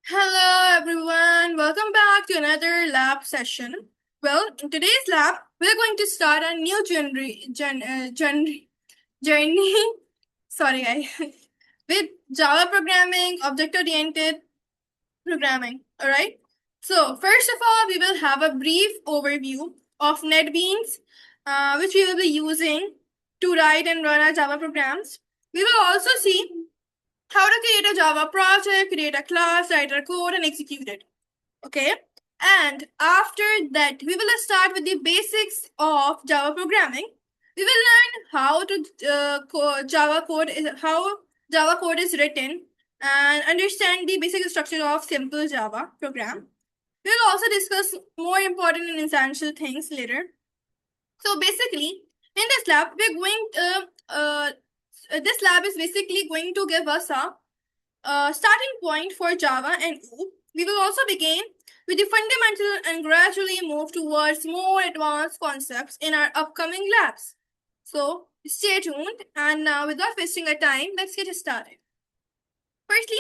Hello everyone, welcome back to another lab session. Well, in today's lab, we're going to start a new journey. Sorry, guys, with Java programming, object-oriented programming. All right. So first of all, we will have a brief overview of NetBeans, which we will be using to write and run our Java programs. We will also see how to create a Java project, create a class, write our code, and execute it. Okay. And after that, we will start with the basics of Java programming. We will learn how to how Java code is written, and understand the basic structure of simple Java program. We will also discuss more important and essential things later. So basically, in this lab, this lab is basically going to give us a starting point for Java and OOP. We will also begin with the fundamental and gradually move towards more advanced concepts in our upcoming labs. So stay tuned, and now without wasting our time, let's get started. Firstly,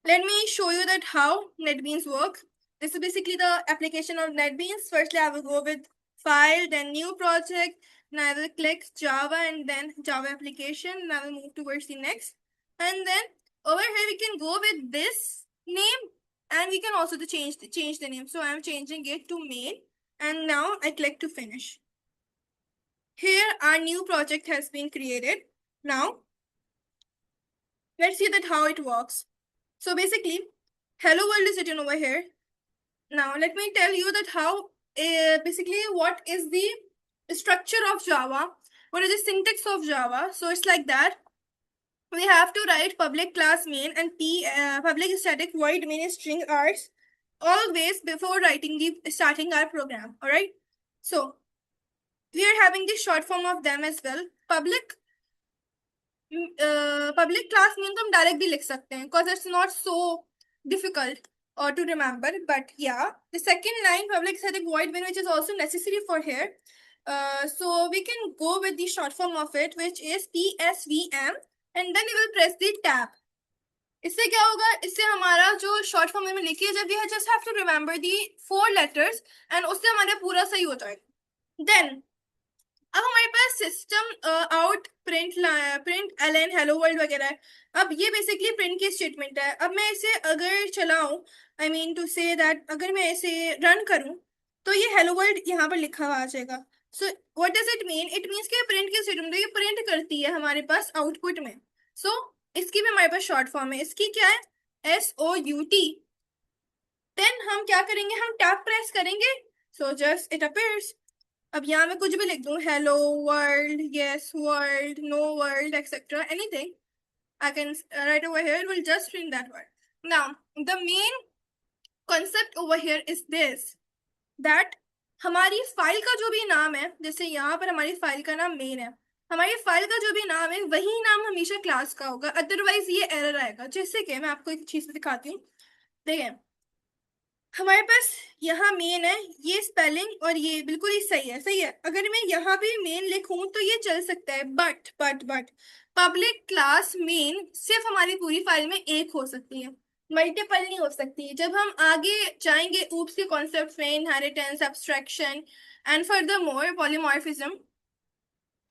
let me show you that how NetBeans work. This is basically the application of NetBeans. Firstly, I will go with file, then new project, and I will click Java and then Java application, and I will move towards the next. And then over here we can go with this name, and we can also change the name. So I'm changing it to main, and now I click to finish. Here our new project has been created. Now let's see that how it works. So basically, hello world is written over here. Now let me tell you that how basically what is the structure of Java, what is the syntax of Java. So it's like that. We have to write public class main and public static void main string args always before starting our program. All right. So we are having the short form of them as well. Public class main तो हम directly लिख सकते हैं because it's not so difficult or to remember. But yeah, the second line public static void main, which is also necessary for here. So we can go with the short form of it, which is PSVM, and then we will press the tab. इससे क्या होगा, इससे हमारा जो short form में लिखी है जब we just have to remember the 4 letters and उससे हमारा पूरा सही हो जाएगा. देन अब हमारे पास system out println hello world वगैरह है. अब ये बेसिकली प्रिंट की स्टेटमेंट है. अब मैं इसे अगर चलाऊं, I mean to say that अगर मैं इसे रन करूं तो ये हेलो वर्ल्ड यहाँ पर लिखा हुआ आ जाएगा. So what does it mean? It means कि प्रिंट की स्टेटमेंट ये प्रिंट करती है हमारे पास आउटपुट में. सो इसकी भी हमारे पास शॉर्ट फॉर्म है. इसकी क्या है? SOUT. देन हम क्या करेंगे, हम टैब प्रेस करेंगे. So just it appears. अब यहाँ मैं कुछ भी लिख दूँ, hello world, yes world, no world, etcetera, anything I can write over here. It will just print that word. Now, the main concept over here is this, that हमारी file का जो भी नाम है, जैसे यहाँ पर हमारी फाइल का नाम मेन है, हमारी फाइल का जो भी नाम है वही नाम हमेशा क्लास का होगा. अदरवाइज ये एरर आएगा. जैसे कि मैं आपको एक चीज दिखाती हूँ. देखिए हमारे पास यहाँ मेन है, ये स्पेलिंग और ये बिल्कुल ही सही है. सही है. अगर मैं यहाँ भी मेन लिखूं तो ये चल सकता है. बट पब्लिक क्लास मेन सिर्फ हमारी पूरी फाइल में एक हो सकती है, मल्टीपल नहीं हो सकती. जब हम आगे जाएंगे ऊप्स के कॉन्सेप्ट में, inheritance, abstraction and furthermore polymorphism,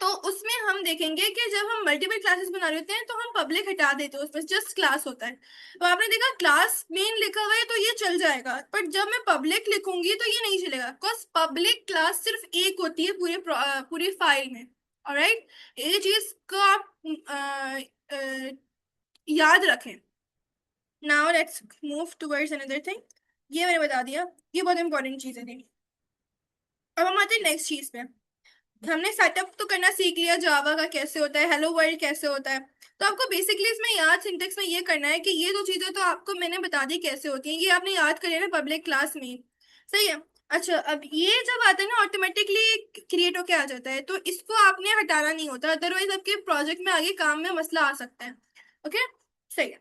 तो उसमें हम देखेंगे कि जब हम मल्टीपल क्लासेस बना रहे होते हैं तो हम पब्लिक हटा देते हैं, उसमें जस्ट क्लास होता है. तो आपने देखा क्लास मेन लिखा हुआ है तो ये चल जाएगा, बट जब मैं पब्लिक लिखूंगी तो ये नहीं चलेगा, बिकॉज पब्लिक क्लास सिर्फ एक होती है पूरी फाइल में. ऑलराइट, ये चीज को आप याद रखें. Now let's move towards another thing. ये मैंने बता दिया, ये बहुत इंपॉर्टेंट चीज है. अब हम आते हैं नेक्स्ट चीज पे. हमने सेटअप तो करना सीख लिया जावा का कैसे होता है, हेलो वर्ल्ड कैसे होता है. तो आपको बेसिकली इसमें याद सिंटेक्स में ये करना है कि ये दो चीजें तो आपको मैंने बता दी कैसे होती हैं, ये आपने याद कर लिया ना पब्लिक क्लास में. सही है. अच्छा, अब ये जब आता है ना ऑटोमेटिकली क्रिएट होके आ जाता है, तो इसको आपने हटाना नहीं होता, अदरवाइज आपके प्रोजेक्ट में आगे काम में मसला आ सकता है. ओके, सही है.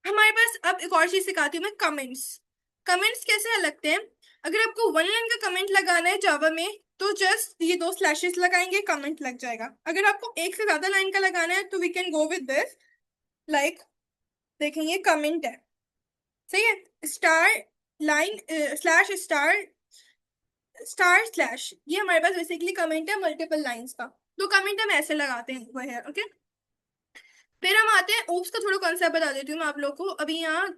हमारे पास अब एक और चीज सिखाती हूँ मैं, कमेंट्स. कमेंट्स कैसे लगते हैं? अगर आपको 1 लाइन का कमेंट लगाना है जावा में तो जस्ट ये 2 स्लैशेस लगाएंगे, कमेंट लग जाएगा. अगर आपको एक से ज्यादा लाइन का लगाना है तो we can go with this, like देखेंगे कमेंट है. सही है। Star line slash star star slash, ये हमारे पास बेसिकली कमेंट है मल्टीपल लाइंस का। तो कमेंट हम ऐसे लगाते हैं वो है, ओके। फिर हम आते हैं ओप्स का थोड़ा कॉन्सेप्ट बता देती हूँ मैं आप लोग को। अभी यहाँ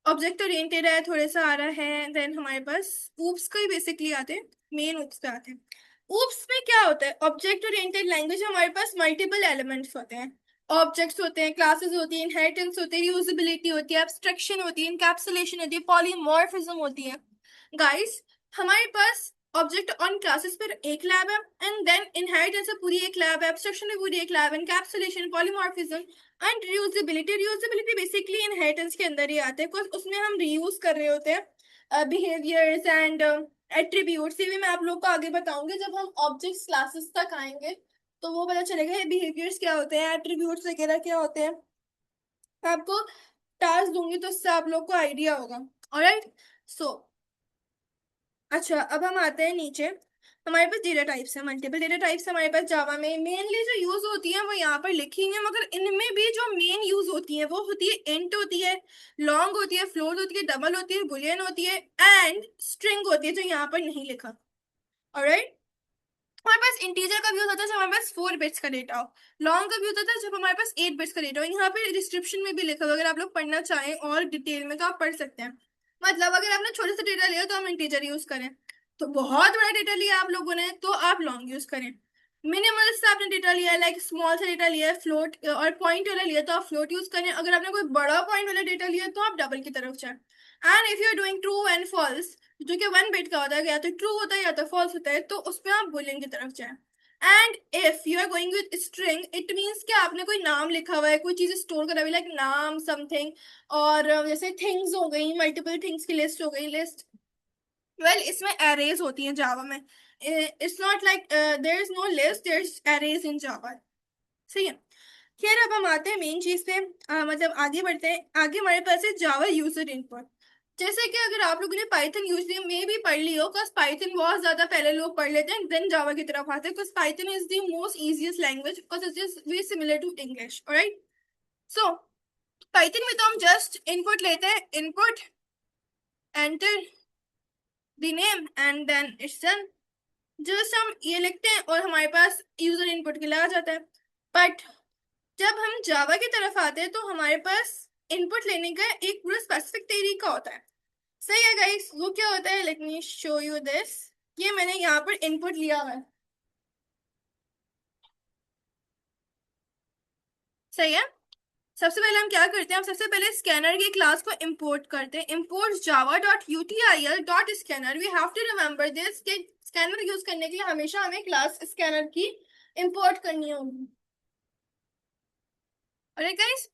ऑब्जेक्ट ओरिएंटेड है, थोड़े सा आ रहा है, देन हमारे पास ऊप्स का ही बेसिकली आते हैं, मेन ऊप्स पे आते हैं। ऊप्स में क्या होता है, ऑब्जेक्ट ओरिएंटेड लैंग्वेज, हमारे पास मल्टीपल एलिमेंट्स होते हैं, ऑब्जेक्ट्स होते हैं, क्लासेस होती है, इनहेरिटेंस होती है, यूजिबिलिटी होती है, एब्स्ट्रक्शन होती है, इनकैप्सुलेशन होती है, पॉलीमॉर्फिज्म होती है। गाइस, हमारे पास ऑब्जेक्ट ऑन क्लासेस पर एक लैब है, एंड देन इनहेरिटेंस में पूरी एक लैब है, एब्स्ट्रक्शन में पूरी एक लैब है, encapsulation, polymorphism and reusability. Reusability basically inheritance के अंदर ही आते हैं, बिकॉज उसमें हम रीयूज कर रहे होते हैं बिहेवियर्स एंड एट्रीब्यूट्स। ये भी मैं आप लोग को आगे बताऊंगी जब हम ऑब्जेक्ट्स क्लासेस तक आएंगे, तो वो पता चलेगा बिहेवियर्स क्या होते हैं, एट्रीब्यूट्स वगैरह क्या होते हैं। मैं आपको टास्क दूंगी तो उससे आप लोग को आइडिया होगा। ऑलराइट, सो अच्छा, अब हम आते हैं नीचे। हमारे पास डेटा टाइप्स है, मल्टीपल डेटा टाइप्स हमारे पास जावा में मेनली जो यूज होती है वो यहाँ पर लिखी है, मगर इनमें भी जो मेन यूज होती है वो होती है इंट होती है, लॉन्ग होती है, फ्लोट होती है, डबल होती है, बुलियन होती है, एंड स्ट्रिंग होती है, जो यहाँ पर नहीं लिखा। ऑलराइट, हमारे पास इंटीजर का भी होता था जब हमारे पास 4 बिट्स का डेटा हो, लॉन्ग का भी होता था जब हमारे पास 8 बिट्स का डेटा हो। यहाँ पे डिस्क्रिप्शन में भी लिखा हुआ, अगर आप लोग पढ़ना चाहें और डिटेल में तो आप पढ़ सकते हैं। मतलब अगर आपने छोटे से डेटा लिया तो हम इंटीजर यूज करें, तो बहुत बड़ा डेटा लिया आप लोगों ने तो आप लॉन्ग यूज करें। मिनिमल से आपने डेटा लिया है, लाइक स्मॉल सा डेटा लिया है, फ्लोट और पॉइंट वाला लिया तो आप फ्लोट यूज करें। अगर आपने कोई बड़ा पॉइंट वाला डेटा लिया तो आप डबल की तरफ जाए। And if you are doing true and false, जो कि 1 बिट का होता है, या तो ट्रू होता है या तो फॉल्स होता है, तो उसमें आप बुलियन की तरफ जाए। And if you are going with string, it means कि आपने कोई नाम लिखा हुआ है, कोई चीज स्टोर करा हुआ है, लाइक नाम समथिंग, और जैसे थिंग्स हो गई, मल्टीपल थिंग्स की लिस्ट हो गई, लिस्ट। वेल, इसमें एरेज होती हैं जावा में। It's not like there is no list, there is arrays in Java. सही है। खैर, अब हम आते हैं मेन चीज पे, मतलब आगे बढ़ते हैं। आगे हमारे पास है जावा यूजर इनपुट। जैसे कि अगर आप लोगों ने पाइथन यूज में भी पढ़ ली हो, बिकॉज पाइथन बहुत ज्यादा पहले लोग पढ़ लेते हैं देन जावा की तरफ आते हैं, because Python is the most easiest language, because it is very similar to English. Alright, so Python में तो हम जस्ट इनपुट लेते हैं, input, enter the name and then it's done. Just हम ये लिखते हैं और हमारे पास यूजर इनपुट के लिए आ जाता है। बट जब हम जावा की तरफ आते हैं तो हमारे पास इनपुट लेने का एक पूरा स्पेसिफिक तरीका होता है। सही है गाइस, वो क्या होता है, let me show you this. ये मैंने यहाँ पर इनपुट लिया हुआ है, सही है। सबसे पहले हम क्या करते हैं, हम सबसे पहले स्कैनर की क्लास को इंपोर्ट करते हैं, import Java dot util dot scanner. We have to remember this कि स्कैनर यूज करने के लिए हमेशा हमें क्लास स्कैनर की इंपोर्ट करनी होगी। और गाइस,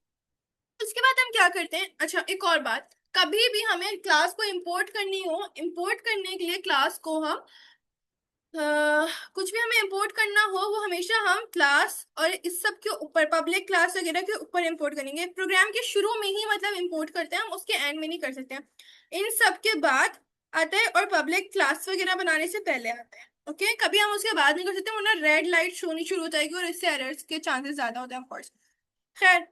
उसके बाद हम क्या करते हैं, अच्छा एक और बात, कभी भी हमें क्लास को इंपोर्ट करनी हो, इंपोर्ट करने के लिए क्लास को हम कुछ भी हमें इंपोर्ट करना हो, वो हमेशा हम क्लास और इस सब के ऊपर, पब्लिक क्लास वगैरह के ऊपर इंपोर्ट करेंगे। प्रोग्राम के शुरू में ही मतलब इंपोर्ट करते हैं हम, उसके एंड में नहीं कर सकते हैं। इन सब के बाद आता है, और पब्लिक क्लास वगैरह बनाने से पहले आता है। ओके, कभी हम उसके बाद नहीं कर सकते, वरना रेड लाइट शो नहीं शुरू हो जाएगी और इससे एरर्स के चांसेस ज्यादा होते हैं ऑफकोर्स। खैर,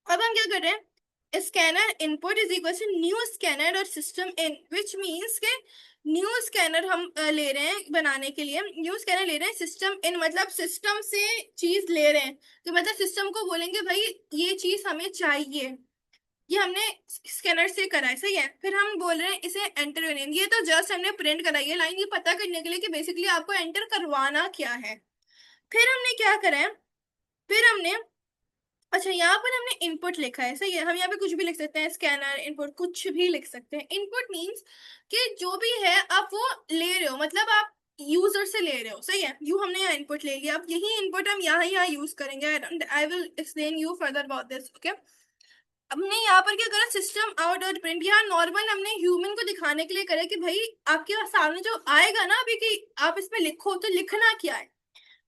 अब हम क्या कर रहे हैं, scanner input is equal to new scanner और सिस्टम इन, विच मीन्स के न्यू स्कैनर हम ले रहे हैं बनाने के लिए, न्यू स्कैनर ले रहे हैं, सिस्टम इन मतलब सिस्टम से चीज ले रहे हैं, तो मतलब सिस्टम को बोलेंगे भाई ये चीज हमें चाहिए, ये हमने स्कैनर से करा है। सही है। फिर हम बोल रहे हैं इसे एंटर करने, ये तो जस्ट हमने प्रिंट कराई है लाइन, ये पता करने के लिए कि बेसिकली आपको एंटर करवाना क्या है। फिर हमने क्या करा है, फिर हमने, अच्छा यहाँ पर हमने इनपुट लिखा है, सही है। हम यहाँ पे कुछ भी लिख सकते हैं, स्कैनर इनपुट कुछ भी लिख सकते हैं। इनपुट मींस कि जो भी है आप वो ले रहे हो, मतलब आप यूजर से ले रहे हो। सही है, यू हमने यहाँ इनपुट ले लिया, अब यही इनपुट हम यहाँ यहाँ यूज करेंगे। I will explain you further about this, okay. हमने यहाँ पर क्या करा, सिस्टम आउट डॉट प्रिंट, यहाँ नॉर्मल हमने ह्यूमन को दिखाने के लिए करा कि भाई आपके सामने जो आएगा ना अभी कि आप इसमें लिखो, तो लिखना क्या है।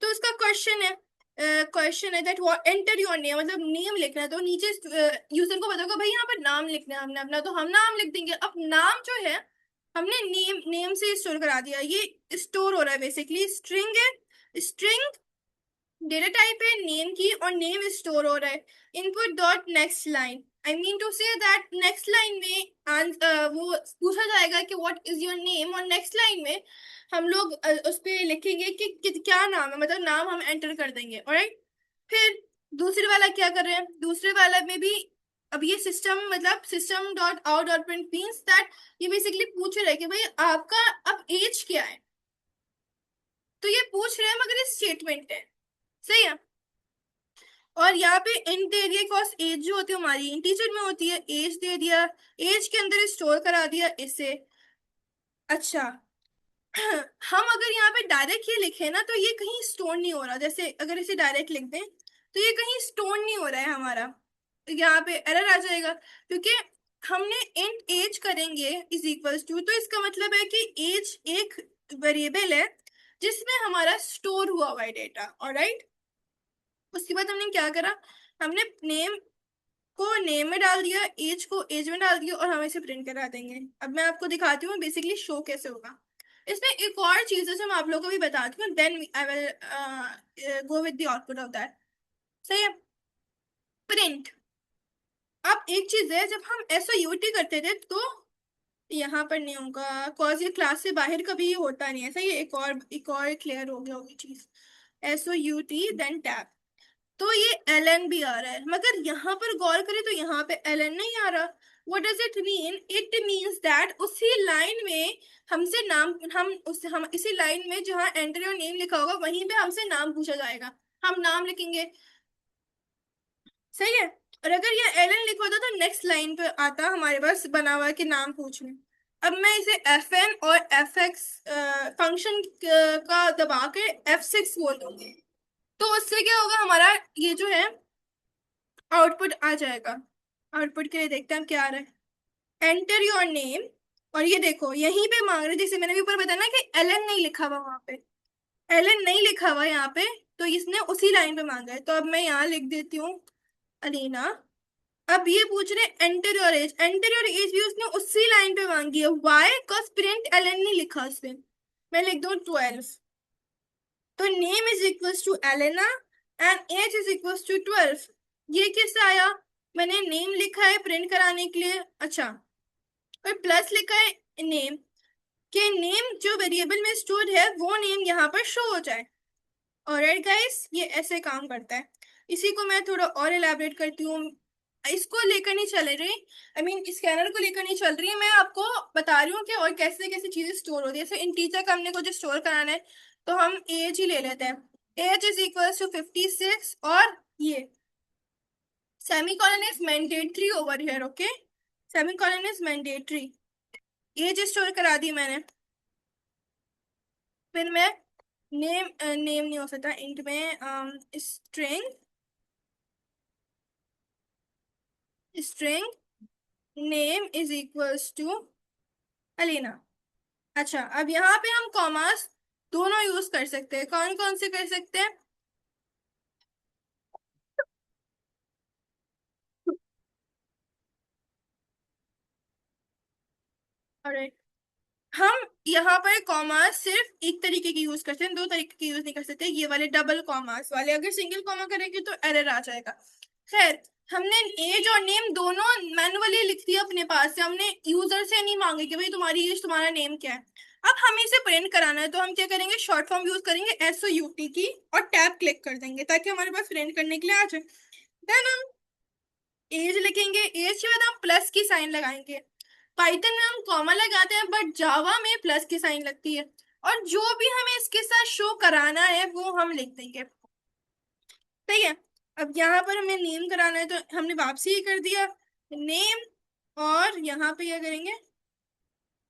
तो उसका क्वेश्चन है, क्वेश्चन है that what enter your name, मतलब नेम लिखना है। तो नीचे यूजर को बताओगे भाई यहाँ पर नाम लिखना है हमने अपना, तो हम नाम लिख देंगे। अब नाम जो है हमने नेम से स्टोर करा दिया, ये स्टोर हो रहा है बेसिकली, स्ट्रिंग है, स्ट्रिंग डेटा टाइप है नेम की और नेम स्टोर हो रहा है। Input dot next line, I mean to say that next line में वो पूछा जाएगा कि व्हाट इज योर नेम, और नेक्स्ट लाइन में हम लोग उस पे लिखेंगे कि क्या नाम है, मतलब नाम हम एंटर कर देंगे। ऑलराइट, फिर दूसरे वाला क्या कर रहे हैं, दूसरे वाला में भी अब ये सिस्टम मतलब system dot out dot print means that ये बेसिकली पूछ रहे हैं कि भाई आपका अब एज क्या है। तो ये पूछ रहे हैं मगर ये स्टेटमेंट है, सही है। और यहाँ पे इंट दे दिया कॉस एज जो होती है हमारी इंटीजर में होती है, एज दे दिया, एज के अंदर स्टोर करा दिया इसे। अच्छा, हम अगर यहाँ पे डायरेक्ट ये लिखे ना तो ये कहीं स्टोर नहीं हो रहा, जैसे अगर इसे डायरेक्ट लिख दें तो ये कहीं स्टोर नहीं हो रहा है हमारा, तो यहाँ पे एरर आ जाएगा, क्योंकि हमने इंट एज करेंगे इज इक्वल्स टू, तो इसका मतलब है कि एज एक वेरिएबल है जिसमें हमारा स्टोर हुआ हुआ है डेटा। ऑलराइट, उसके बाद हमने क्या करा, हमने नेम को नेम में डाल दिया, एज को एज में डाल दिया, और हम इसे प्रिंट करा देंगे। अब मैं आपको दिखाती हूँ बेसिकली शो कैसे होगा। इसमें एक और चीज है जो मैं आप लोगों को भी बताती हूँ, then I will go with the output of that. सही है, प्रिंट। अब एक चीज है, जब हम SOUT करते थे तो यहाँ पर नहीं होगा कॉज ये क्लास से बाहर कभी होता नहीं है। सही है, एक और क्लियर हो गया होगी चीज। SOUT देन टैब, तो ये LN भी आ रहा है, मगर यहाँ पर गौर करें तो यहाँ पे LN नहीं आ रहा। What does it mean? It means that उसी लाइन में हमसे नाम, हम इसी लाइन में जहाँ एंटर योर नेम लिखा होगा वहीं पे हमसे नाम पूछा जाएगा, हम नाम लिखेंगे। सही है, और अगर ये LN लिखा होता तो नेक्स्ट लाइन पे आता हमारे पास बना हुआ है कि नाम पूछना। अब मैं इसे FN और FX फंक्शन का दबा के F6 बोल दूंगी, तो उससे क्या होगा, हमारा ये जो है आउटपुट आ जाएगा। आउटपुट के लिए देखते हैं हम क्या आ रहा है, एंटर योर नेम। और ये देखो यहीं पे मांग रहे, जैसे मैंने भी ऊपर बताया ना कि LN नहीं लिखा हुआ वहां पे, LN नहीं लिखा हुआ यहाँ पे, तो इसने उसी लाइन पे मांगा है, तो अब मैं यहाँ लिख देती हूँ अलीना। अब ये पूछ रहे enter your age, enter your age भी उसने उसी लाइन पे मांगी है, वाई बिकॉज प्रिंट LN नहीं लिखा उसमें। मैं लिख दूँ 12, तो name is equals to Elena and age is equals to 12। ये किससे आया, मैंने नेम लिखा है प्रिंट कराने के लिए, अच्छा, और प्लस लिखा है नेम, के नेम जो वेरिएबल में स्टोर है वो नेम यहाँ पर शो हो जाए। ऑलराइट गाइस, ये ऐसे काम करता है। इसी को मैं थोड़ा और एलैबोरेट करती हूँ, इसको लेकर नहीं चल रही, आई मीन स्कैनर को लेकर नहीं चल रही, मैं आपको बता रही हूँ कि और कैसे कैसे चीजें स्टोर होती है। जैसे इंटीजर का हमने कुछ स्टोर कराना है तो हम एज ही ले लेते हैं, एज इज इक्वल टू 56, और ये semicolon is mandatory over here, okay, semicolon is mandatory. Age store करा दी मैंने, फिर मैं नेम, नेम नहीं हो सकता इंट में, string, string name is equals to Alina. अच्छा, अब यहाँ पे हम कॉमास दोनों यूज कर सकते हैं, कौन कौन से कर सकते हैं। और हम यहाँ पर कॉमास सिर्फ एक तरीके की यूज करते हैं, दो तरीके की यूज नहीं कर सकते, ये वाले डबल कॉमास वाले, अगर सिंगल कॉमा करेंगे तो एरर आ जाएगा। खैर, हमने एज और नेम दोनों मैनुअली लिख दिया अपने पास से, हमने यूजर से नहीं मांगे कि भाई तुम्हारी एज तुम्हारा नेम क्या है। अब हमें इसे प्रिंट कराना है तो हम क्या करेंगे, शॉर्ट फॉर्म यूज करेंगे SOUT की, और टैब क्लिक कर देंगे ताकि हमारे पास प्रिंट करने के लिए आ जाए। देन हम एज लिखेंगे, एज के बाद हम प्लस की साइन लगाएंगे। पाइथन में हम कॉमा लगाते हैं बट जावा में प्लस की साइन लगती है, और जो भी हमें इसके साथ शो कराना है वो हम लिख देंगे। ठीक है, अब यहाँ पर हमें नेम कराना है तो हमने वापसी ही कर दिया नेम, और यहाँ पे क्या करेंगे,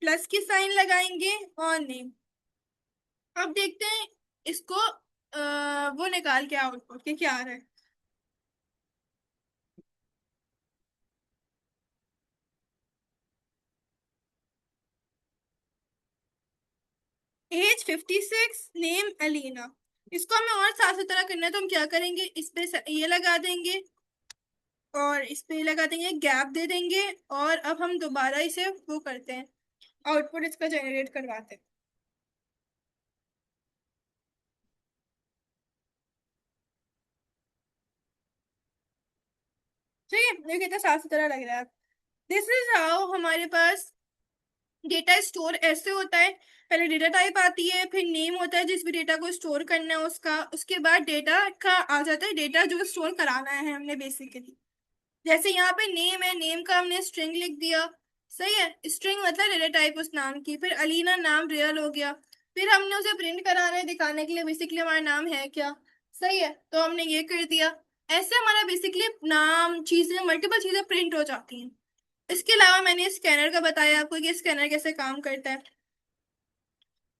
प्लस की साइन लगाएंगे और नेम। अब देखते हैं इसको वो निकाल के आउटपुट के क्या आ रहा है। Age 56, name Alina. इसको हमें और साफ सुथरा करना है तो हम क्या करेंगे, इस पे ये लगा देंगे और इस पे लगा देंगे, गैप दे देंगे, और अब हम दोबारा इसे वो करते हैं, आउटपुट इसका जनरेट करवाते हैं। ठीक है, ये कितना साफ सुथरा लग रहा है। दिस इज हाउ हमारे पास डेटा स्टोर ऐसे होता है। पहले डेटा टाइप आती है, फिर नेम होता है जिस भी डेटा को स्टोर करना है उसका, उसके बाद डेटा का आ जाता है, डेटा जो स्टोर कराना है हमने बेसिकली। जैसे यहाँ पे नेम है, नेम का हमने स्ट्रिंग लिख दिया। सही है, स्ट्रिंग मतलब डेटा टाइप उस नाम की। फिर अलीना नाम रियल हो गया। फिर हमने उसे प्रिंट कराना है दिखाने के लिए बेसिकली हमारा नाम है क्या। सही है, तो हमने ये कर दिया। ऐसे हमारा बेसिकली नाम चीजें मल्टीपल चीजें प्रिंट हो जाती हैं। इसके अलावा मैंने स्कैनर का बताया आपको कि स्कैनर कैसे काम करता है।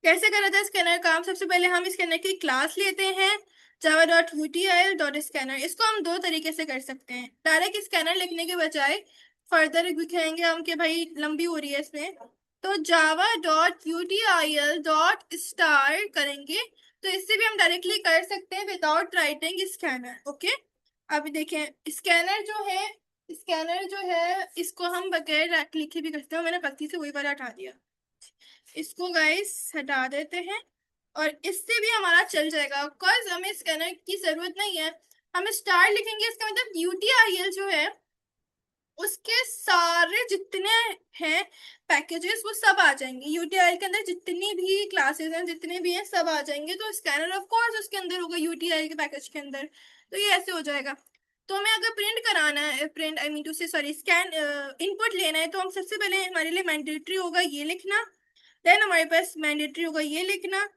कैसे करा था स्कैनर काम, सबसे पहले हम स्कैनर की क्लास लेते हैं java.util.scanner। इसको हम दो तरीके से कर सकते हैं। डायरेक्ट स्कैनर लिखने के बजाय फर्दर लिखेंगे हम कि भाई लंबी हो रही है इसमें, तो java.util.star करेंगे। तो इससे भी हम डायरेक्टली कर सकते हैं विदाउट राइटिंग स्कैनर। ओके, अब देखें स्कैनर जो है, स्कैनर जो है इसको हम बगैर लिखे भी करते हैं। मैंने गलती से वही वाला हटा दिया, इसको गाइस हटा देते हैं। और इससे भी हमारा चल जाएगा बिकॉज हमें स्कैनर की जरूरत नहीं है। हम स्टार लिखेंगे, इसका मतलब यूटीआईएल जो है उसके सारे जितने हैं पैकेजेस वो सब आ जाएंगे यूटीआईएल के अंदर। जितनी भी क्लासेस हैं जितने भी हैं सब आ जाएंगे। तो स्कैनर ऑफ कोर्स उसके अंदर होगा यूटीआईएल के पैकेज के अंदर। तो ये ऐसे हो जाएगा। तो हमें अगर प्रिंट कराना है, प्रिंट आई मीन टू से सॉरी स्कैन इनपुट लेना है, तो हम सबसे पहले हमारे लिए मैंडेटरी होगा ये लिखना। देन हमारे पास मैंडेटरी होगा ये लिखना।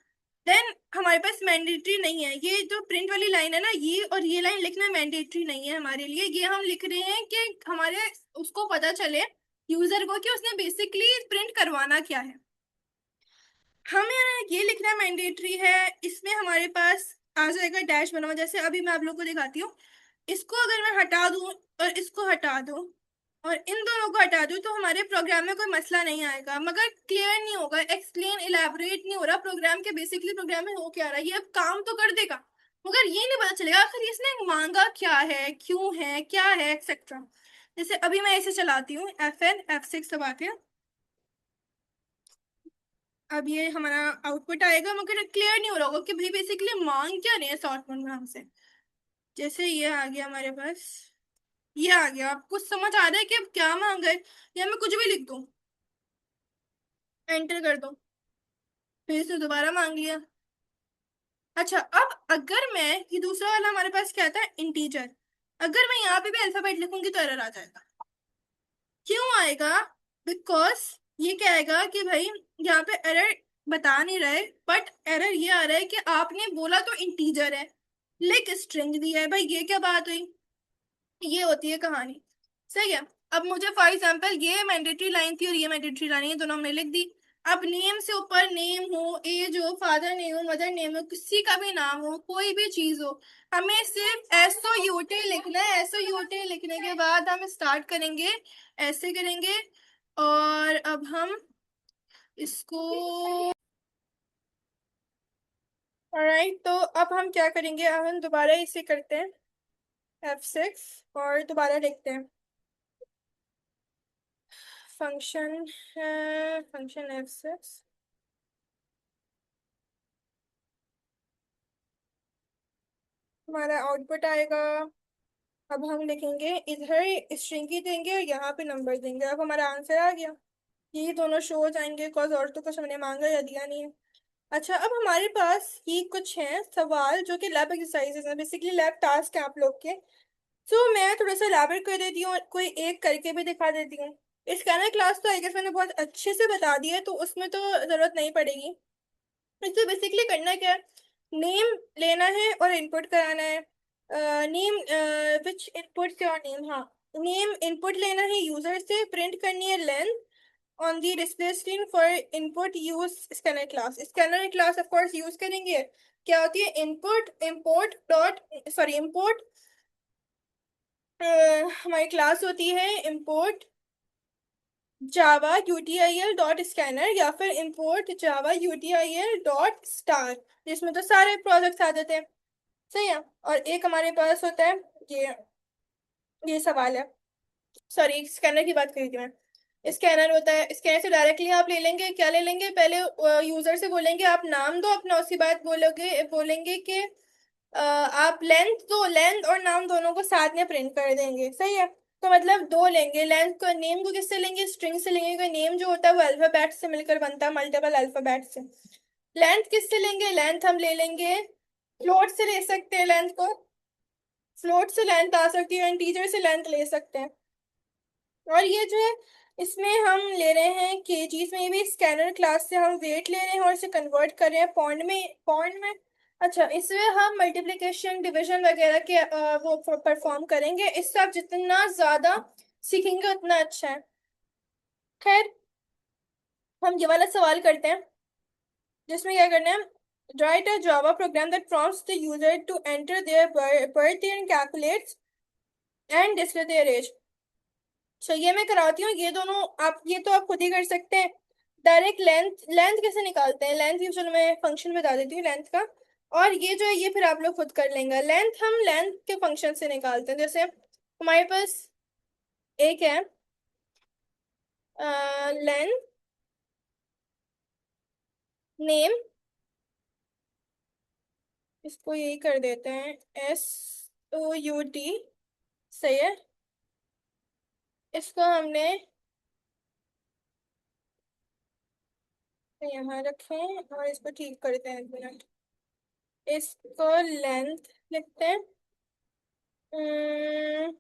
देन हमारे पास मैंडेटरी नहीं है, ये जो प्रिंट वाली लाइन है ना, ये और ये लाइन लिखना मैंडेटरी नहीं है हमारे लिए। ये हम लिख रहे हैं कि हमारे उसको पता चले यूजर को कि उसने बेसिकली प्रिंट करवाना क्या है। हमें ये लिखना मैंडेटरी है। इसमें हमारे पास आ जाएगा डैश बना हुआ, जैसे अभी मैं आप लोग को दिखाती हूँ। इसको अगर मैं हटा दूं और इसको हटा दूं और इन दोनों को हटा दूं तो हमारे प्रोग्राम में कोई मसला नहीं आएगा, मगर क्लियर नहीं होगा, एक्सप्लेन इलेबोरेट नहीं हो रहा प्रोग्राम के बेसिकली प्रोग्राम में हो क्या रहा है। ये अब काम तो कर देगा मगर ये नहीं पता चलेगा आखिर इसने मांगा क्या है, क्यों है, क्या है, एक्सेट्रा। जैसे अभी मैं इसे चलाती हूँ F6 दबाते हैं। अब ये हमारा आउटपुट आएगा मगर क्लियर नहीं हो रहा होगा कि भाई बेसिकली मांग क्या रहे हैं शॉर्ट में हमसे। जैसे ये आ गया हमारे पास, ये आ गया। आपको समझ आ रहा है कि अब क्या मांगा है, या मैं कुछ भी लिख दूं, एंटर कर दो, फिर इसने दोबारा मांग लिया। अच्छा, अब अगर मैं ये दूसरा वाला हमारे पास क्या था इंटीजर, अगर मैं यहाँ पे भी अल्फाबेट लिखूंगी तो एरर आ जाएगा। क्यों आएगा? बिकॉज ये क्या आएगा कि भाई यहाँ पे एरर बता नहीं रहे, बट एरर ये आ रहा है कि आपने बोला तो इंटीजर है, लिख स्ट्रिंग दिया है। भाई ये क्या बात हुई, ये होती है कहानी। सही है। अब मुझे फॉर एग्जांपल ये मैंडेटरी लाइन थी और ये मैंडेटरी लाइन, ये दोनों हमने लिख दी। अब नेम से ऊपर नेम हो, एज हो, फादर नेम हो, मदर नेम हो, किसी का भी नाम हो, कोई भी चीज हो, हमें सिर्फ SOUT लिखना है। SOUT लिखने के बाद हम स्टार्ट करेंगे, ऐसे करेंगे। और अब हम इसको, ऑलराइट, तो अब हम क्या करेंगे, अब हम दोबारा इसे करते हैं F6 और दोबारा लिखते हैं फंक्शन है, फंक्शन F6। हमारा आउटपुट आएगा। अब हम लिखेंगे इधर स्ट्रिंग ही देंगे और यहाँ पे नंबर देंगे। अब हमारा आंसर आ गया। ये दोनों शो हो जाएंगे बिकॉज और तो कुछ हमने मांगा या दिया नहीं है। अच्छा, अब हमारे पास ये कुछ हैं सवाल जो कि लैब एक्सरसाइजेस हैं, बेसिकली लैब टास्क है आप लोग के। तो मैं थोड़ा सा एलैबोरेट कर देती हूँ और कोई एक करके भी दिखा देती हूँ। इस कैनल क्लास तो आई गेस मैंने बहुत अच्छे से बता दिया है तो उसमें तो जरूरत नहीं पड़ेगी। इसको बेसिकली करना क्या है, नेम लेना है और इनपुट कराना है। Name which input your name, हाँ, नेम इनपुट लेना है यूजर से, प्रिंट करनी है length on the display screen for input use scanner class. Scanner class of course use करेंगे। क्या होती है input import dot sorry import, हमारी क्लास होती है इम्पोर्ट जावा यूटीआईएल डॉट स्कैनर या फिर इम्पोर्ट जावा यूटीआईएल डॉट स्टार, जिसमें तो सारे प्रोजेक्ट्स आ जाते हैं। सही है। और एक हमारे पास होता है ये सवाल है, सॉरी स्कैनर की बात करी थी मैं। स्कैनर होता है, स्कैनर से डायरेक्टली आप ले लेंगे, क्या ले लेंगे, पहले यूजर से बोलेंगे आप नाम दो अपना, उसी बात बोलोगे बोलेंगे कि आप लेंथ दो, लेंथ और नाम दोनों को साथ में प्रिंट कर देंगे। सही है। तो मतलब दो लेंगे, लेंथ को नेम को किससे लेंगे, स्ट्रिंग से लेंगे, क्योंकि नेम जो होता है वो अल्फाबेट से मिलकर बनता है, मल्टीपल अल्फाबेट से। लेंथ किससे लेंगे, लेंथ हम ले लेंगे फ्लोट से, ले सकते हैं लेंथ को, फ्लोट से लेंथ आ सकती है, इंटीजर से लेंथ ले सकते हैं। और ये जो है, इसमें हम ले रहे हैं केजीज में, ये भी स्कैनर क्लास से हम वेट ले रहे हैं और इसे कन्वर्ट कर रहे हैं पॉइंट में। अच्छा, इसमें हम मल्टीप्लिकेशन डिवीजन वगैरह के वो परफॉर्म करेंगे। इससे आप जितना ज्यादा सीखेंगे उतना अच्छा है। खैर, हम ये वाला सवाल करते हैं, जिसमें क्या करना है, write a Java program that prompts the user to enter their birth year and calculates and display their age. So ये मैं कराती हूँ, ये दोनों आप, ये तो आप खुद ही कर सकते हैं। डायरेक्ट लेंथ, लेंथ कैसे निकालते हैं, लेंथ यूजुअली मैं फंक्शन बता देती हूँ लेंथ का। और ये जो है ये फिर आप लोग खुद कर लेंगे। लेंथ हम लेंथ के फंक्शन से निकालते हैं। जैसे हमारे पास एक है लेंथ नेम, इसको यही कर देते हैं SOUT, सही है। इसको हमने यहाँ रखें और इसको ठीक करते हैं, एक मिनट। इसको लेंथ लिखते हैं। अम्म,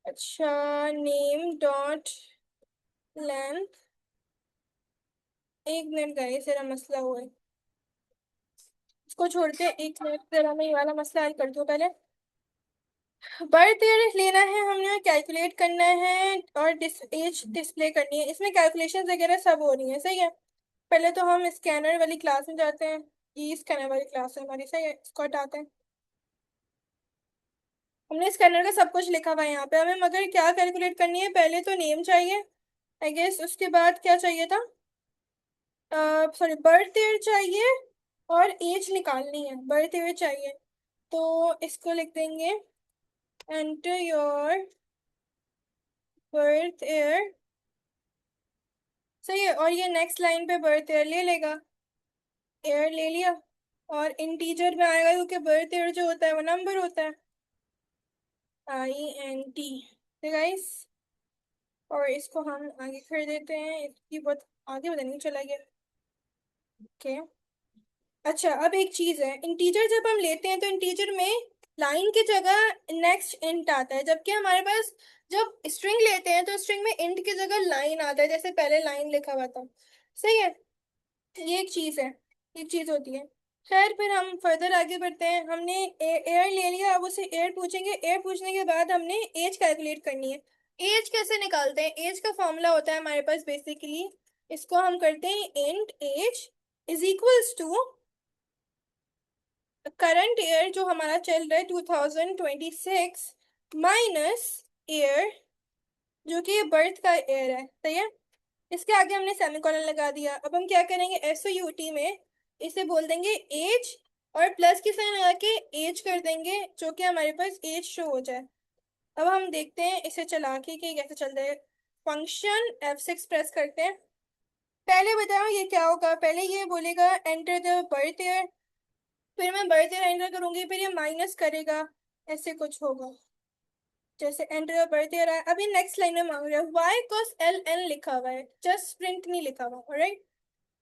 अच्छा, नेम डॉट लेंथ, एक मिनट गाइस, जरा मसला हुआ है, इसको छोड़ते हैं, एक मिनट, जरा मैं ये वाला मसला हल कर दूं पहले। बर्थ ईयर लेना है हमने, कैलकुलेट करना है और एज डिस्प्ले करनी है। इसमें कैलकुलेशन वगैरह सब हो रही है, सही है। पहले तो हम स्कैनर वाली क्लास में जाते हैं, ये स्कैनर वाली क्लास है हमारी, सही है, इसको हटाते हैं। हमने स्कैनर का सब कुछ लिखा हुआ है यहाँ पे, हमें मगर क्या कैलकुलेट करनी है, पहले तो नेम चाहिए आई गेस, उसके बाद क्या चाहिए था, सॉरी बर्थ ईयर चाहिए, और एज निकालनी है, बर्थ ईयर चाहिए। तो इसको लिख देंगे एंटर योर बर्थ ईयर, सही है। और ये नेक्स्ट लाइन पे बर्थ ईयर ले लेगा, ईयर ले लिया, और इंटीजर में आएगा क्योंकि बर्थ ईयर जो होता है वो नंबर होता है, INT। तो गाइस, और इसको हम आगे कर देते हैं, इसकी बहुत आगे पता नहीं चला गया। ओके, अच्छा अब एक चीज है, इंटीजर जब हम लेते हैं तो इंटीजर में लाइन की जगह नेक्स्ट इंट आता है, जबकि हमारे पास जब स्ट्रिंग लेते हैं तो स्ट्रिंग में इंट की जगह लाइन आता है, जैसे पहले लाइन लिखा हुआ था, सही है। ये एक चीज है, एक चीज होती है। खैर, फिर हम फर्दर आगे बढ़ते हैं। हमने एयर ले लिया, अब उसे एयर पूछेंगे, एयर पूछने के बाद हमने एज कैलकुलेट करनी है। एज कैसे निकालते हैं, एज का फॉर्मूला होता है हमारे पास बेसिकली, इसको हम करते हैं int age is equals to current year जो हमारा चल रहा है 2026 माइनस ईयर जो कि बर्थ का ईयर है, सही है। इसके आगे हमने सेमीकोलन लगा दिया। अब हम क्या करेंगे, SOUT में इसे बोल देंगे एज, और प्लस की साइन लगा के एज कर देंगे, जो कि हमारे पास एज शो हो जाए। अब हम देखते हैं इसे चला के कि कैसे चल रहा है। फंक्शन F6 प्रेस करते हैं। पहले बताओ ये क्या होगा, पहले ये बोलेगा एंटर द बर्थ ईयर, फिर मैं बर्थ ईयर एंटर करूंगी, फिर ये माइनस करेगा, ऐसे कुछ होगा। जैसे एंटर द बर्थ ईयर है, अभी नेक्स्ट लाइन में मांग रहा है वाई cos LN लिखा हुआ है, जस्ट प्रिंट नहीं लिखा हुआ, ऑलराइट।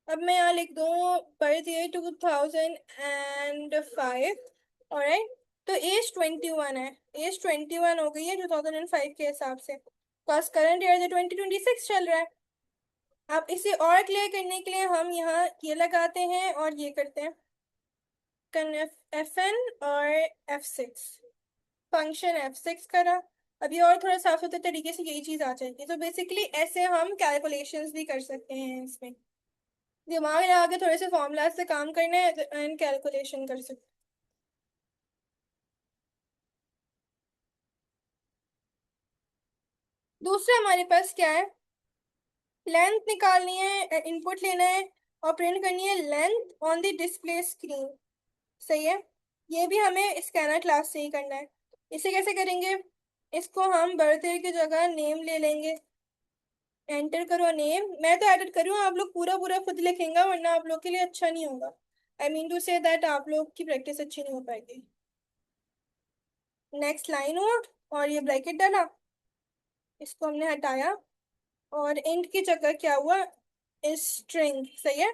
अब मैं यहाँ लिख दूँ बर्थ ईयर 2005, ऑलराइट। तो एज 21 है, एज 21 हो गई है 2005 के हिसाब से, कॉस करंट ईयर जो 2026 चल रहा है। अब इसे और क्लियर करने के लिए हम यहाँ ये लगाते हैं और ये करते हैं FN और F6, फंक्शन F6 करा। अभी और थोड़ा साफ सुथरे तरीके से यही चीज आ जाएगी। तो बेसिकली ऐसे हम कैलकुलेशंस भी कर सकते हैं, इसमें दिमाग लगा के थोड़े से फॉर्मूला से काम करना है एंड कैलकुलेशन कर सकते। दूसरा हमारे पास क्या है, लेंथ निकालनी है, इनपुट लेना है और प्रिंट करनी है length on the display screen, सही है। ये भी हमें स्कैनर क्लास से ही करना है। इसे कैसे करेंगे, इसको हम बर्थडे की जगह नेम ले लेंगे, एंटर करो नेम, मैं तो एडिट करूँ, आप लोग पूरा पूरा खुद लिखेंगे वरना आप लोग के लिए अच्छा नहीं होगा। I mean to say that आप लोग की प्रैक्टिस अच्छी नहीं हो पाएगी। नेक्स्ट लाइन हुआ और ये ब्रैकेट डाला, इसको हमने हटाया और इंट की जगह क्या हुआ, स्ट्रिंग। सही है।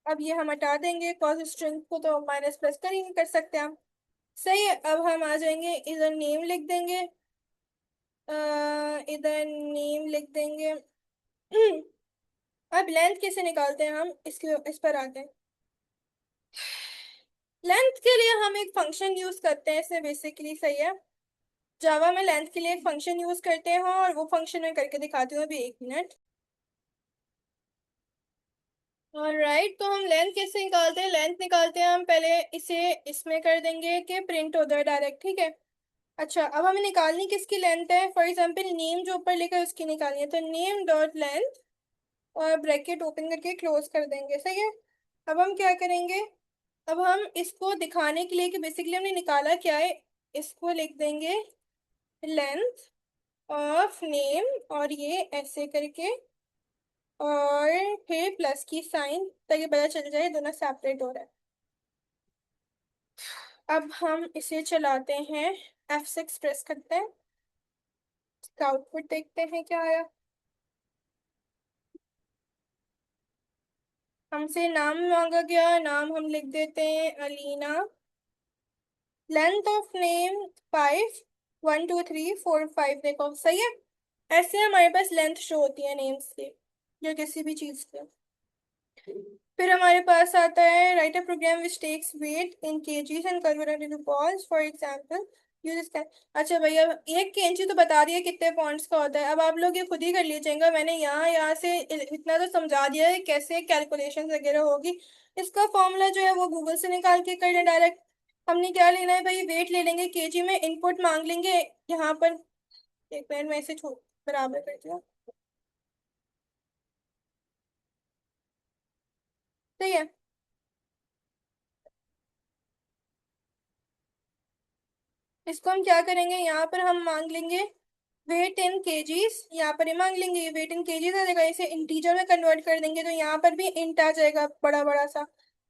अब ये हम हटा देंगे, कॉज स्ट्रिंग को तो माइनस प्लस कर ही नहीं कर सकते हम। सही है। अब हम आ जाएंगे, इधर नेम लिख देंगे, इधर नेम लिख देंगे। अब लेंथ कैसे निकालते हैं हम, इसके इस पर आते हैं। लेंथ के लिए हम एक फंक्शन यूज करते हैं इसमें बेसिकली। सही है। जावा में लेंथ के लिए एक फंक्शन यूज करते हैं और वो फंक्शन मैं करके दिखाती हूँ अभी, 1 मिनट। ऑलराइट, तो हम लेंथ कैसे निकालते हैं, लेंथ निकालते हैं हम पहले इसे इसमें कर देंगे कि प्रिंट हो जाए डायरेक्ट। ठीक है। अच्छा, अब हमें निकालनी किसकी लेंथ है, फॉर एग्जांपल नेम जो ऊपर लिखा है उसकी निकालनी है, तो नेम डॉट लेंथ और ब्रैकेट ओपन करके क्लोज कर देंगे। सही है। अब हम क्या करेंगे, अब हम इसको दिखाने के लिए कि बेसिकली हमने निकाला क्या है, इसको लिख देंगे लेंथ ऑफ नेम और ये ऐसे करके, और फिर प्लस की साइन, ताकि पता चल जाए दोनों सेपरेट हो रहा है। अब हम इसे चलाते हैं, F6 प्रेस करते हैं, इसका आउटपुट देखते हैं क्या आया। हमसे नाम मांगा गया, नाम हम लिख देते हैं अलीना। लेंथ ऑफ नेम 5, 1 2 3 4 5, देखो सही है। ऐसे हमारे पास लेंथ शो होती है नेम्स की या किसी भी चीज की। फिर हमारे पास आता है write a program which takes weight in kgs and convert it into points, for example use this. अच्छा भैया, एक केजी तो बता दिया कितने पॉइंट्स का होता है, अब आप लोग ये खुद ही कर लीजिएगा। मैंने यहाँ यहाँ से इतना तो समझा दिया है कैसे कैलकुलेशन वगैरह होगी। इसका फॉर्मूला जो है वो गूगल से निकाल के कर लें डायरेक्ट। हमने क्या लेना है भाई, वेट ले लेंगे केजी में, इनपुट मांग लेंगे यहाँ पर। एक मिनट में इसे बराबर कर दिया। सही है। इसको हम क्या करेंगे, यहाँ पर हम मांग लेंगे वेट इन केजीज, यहाँ पर ही मांग लेंगे, ये वेट इन केजीज आ जाएगा, इसे इंटीजर में कन्वर्ट कर देंगे तो यहाँ पर भी इंट आ जाएगा, बड़ा बड़ा सा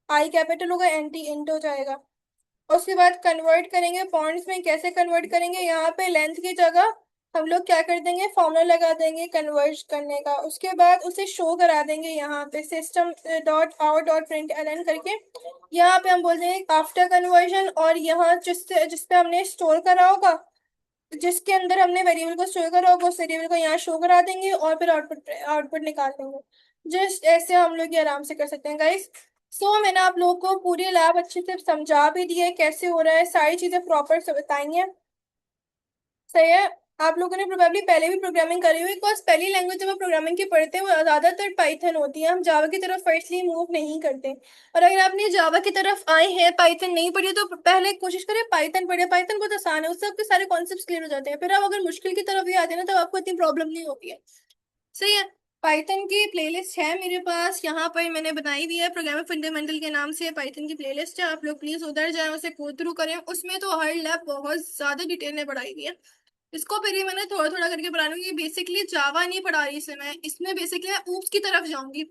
आई कैपिटल होगा, एंटी इंट हो जाएगा। उसके बाद कन्वर्ट करेंगे पॉइंट्स में, कैसे कन्वर्ट करेंगे, यहाँ पे लेंथ की जगह हम लोग क्या कर देंगे, फॉर्मूला लगा देंगे कन्वर्ट करने का। उसके बाद उसे शो करा देंगे यहाँ पे system dot out dot print L N करके। यहाँ पे हम बोल देंगे आफ्टर कन्वर्जन, और यहाँ जिसपे हमने स्टोर करा होगा, जिसके अंदर हमने वेरिएबल को स्टोर करा होगा, उस वेरिएबल को यहाँ शो करा देंगे और फिर आउटपुट आउटपुट निकाल देंगे। जस्ट ऐसे हम लोग ये आराम से कर सकते हैं गाइस। सो मैंने आप लोगों को पूरी लैब अच्छे से समझा भी दी है, कैसे हो रहा है, सारी चीजें प्रॉपर से बताई हैं। सही है। आप लोगों ने प्रोबेबली पहले भी प्रोग्रामिंग करी हुई, बिकॉज पहली लैंग्वेज जब आप प्रोग्रामिंग की पढ़ते हैं वो ज्यादातर पाइथन होती है, हम जावा की तरफ फर्स्टली मूव नहीं करते। और अगर आपने जावा की तरफ आए हैं, पाइथन नहीं पढ़ी, तो पहले कोशिश करें पाइथन पढ़े। पाइथन बहुत आसान है, उससे आपके सारे कॉन्सेप्ट क्लियर हो जाते हैं, फिर आप अगर मुश्किल की तरफ भी आते हैं ना, तो आपको इतनी प्रॉब्लम नहीं होती है। सही है। पाइथन की प्लेलिस्ट है मेरे पास, यहाँ पर मैंने बनाई हुई है, प्रोग्रामिंग फंडामेंटल के नाम से पाइथन की प्लेलिस्ट है, आप लोग प्लीज उधर जाएं, उसे गो थ्रू करें। उसमें तो हर लैब बहुत ज्यादा डिटेल में पढ़ाई हुई है। इसको फिर ही मैंने थोड़ा थोड़ा करके पढ़ा लूंगी, बेसिकली जावा नहीं पढ़ा रही इसमें मैं, इसमें बेसिकली ऊप्स की तरफ जाऊंगी।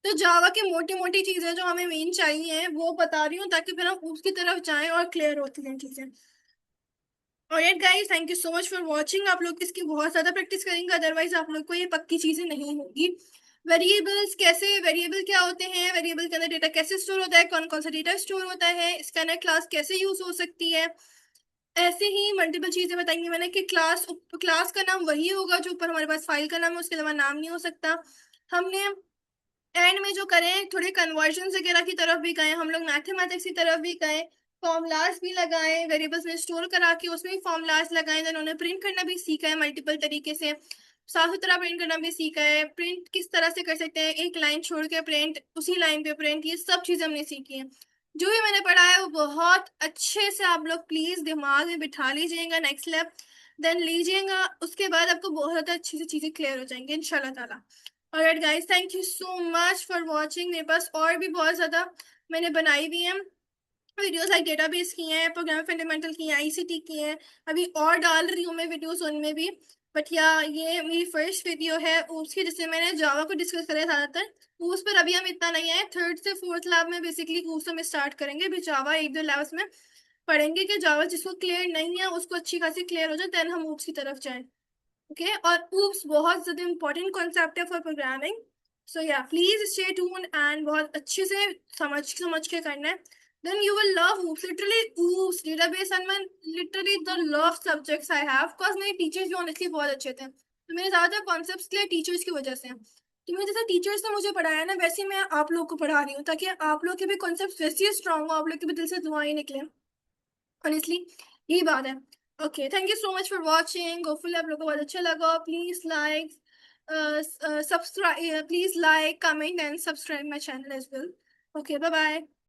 तो जावा की मोटी मोटी चीजें जो हमें मेन चाहिए वो बता रही हूँ, ताकि फिर हम ऊप्स की तरफ जाएं और क्लियर होती हैं चीजें। Alright guys, thank you so much for watching. आप लोग इसकी बहुत ज्यादा प्रैक्टिस करेंगे, अदरवाइज आप लोग को ये पक्की चीजें नहीं होगी। वेरिएबल्स कैसे, वेरिएबल क्या होते हैं, वेरिएबल के अंदर डेटा कैसे स्टोर होता है, कौन कौन सा डेटा स्टोर होता है, इसका अंदर क्लास कैसे यूज हो सकती है, ऐसे ही मल्टीपल चीजें बताएंगी मैंने कि क्लास क्लास का नाम वही होगा जो ऊपर हमारे पास फाइल का नाम है, उसके अलावा नाम नहीं हो सकता। हमने एंड में जो करें, थोड़े कन्वर्जन वगैरह की तरफ भी गए हम लोग, मैथमेटिक्स की तरफ भी गए, फॉर्मूलाज भी लगाए, वेरिएबल्स में स्टोर करा के उसमें भी फॉर्मूलाज लगाए, देन उन्होंने प्रिंट करना भी सीखा है मल्टीपल तरीके से, साफ सुथरा प्रिंट करना भी सीखा है, प्रिंट किस तरह से कर सकते हैं, एक लाइन छोड़ के प्रिंट, उसी लाइन पे प्रिंट, ये सब चीजें हमने सीखी हैं। जो भी मैंने पढ़ा है वो बहुत अच्छे से आप लोग प्लीज दिमाग में बिठा लीजिएगा, नेक्स्ट लेवल देन लीजिएगा, उसके बाद आपको बहुत ज्यादा अच्छी सी चीजें क्लियर हो जाएंगी इंशाल्लाह ताला। Alright guys, thank you so much for watching. मेरे पास और भी बहुत ज़्यादा मैंने बनाई हुई हैं वीडियोस, लाइक डेटाबेस की हैं, प्रोग्राम फंडामेंटल की हैं, आईसीटी की हैं, अभी और डाल रही हूँ मैं वीडियोस उनमें भी। बट या ये मेरी फर्स्ट वीडियो है उसकी, जिससे मैंने जावा को डिस्कस करा है ज़्यादातर। उस पर अभी हम इतना नहीं आए, थर्ड से फोर्थ लैब में बेसिकली उस में स्टार्ट करेंगे, अभी जावा एक दो लैब्स में पढ़ेंगे कि जावा जिसको क्लियर नहीं है उसको अच्छी खासी क्लियर हो जाए, देन हम ऊप्स की तरफ जाएं। ओके और oops बहुत ज्यादा इंपॉर्टेंट कॉन्सेप्ट है फॉर प्रोग्रामिंग. सो या प्लीज स्टे ट्यून एंड बहुत अच्छे से समझ के करना है. Then you will love oops. Literally oops database and man literally the love subjects I have cause मेरे टीचर्स भी honestly बहुत अच्छे थे. तो मेरे ज्यादातर कॉन्सेप्ट्स के लिए टीचर्स की वजह से. तो मेरे जैसे टीचर्स ने मुझे पढ़ाया ना वैसे ही मैं आप लोग को पढ़ा रही हूँ ताकि आप लोग के भी कॉन्सेप्ट वैसे ही स्ट्रांग हो, आप लोग के भी दिल से दुआएं निकले. ऑनेस्टली यही बात है. Okay thank you so much for watching. Hopefully आप लोगों को बहुत अच्छा लगा. Please like subscribe, please like comment and subscribe my channel as well. Okay bye bye.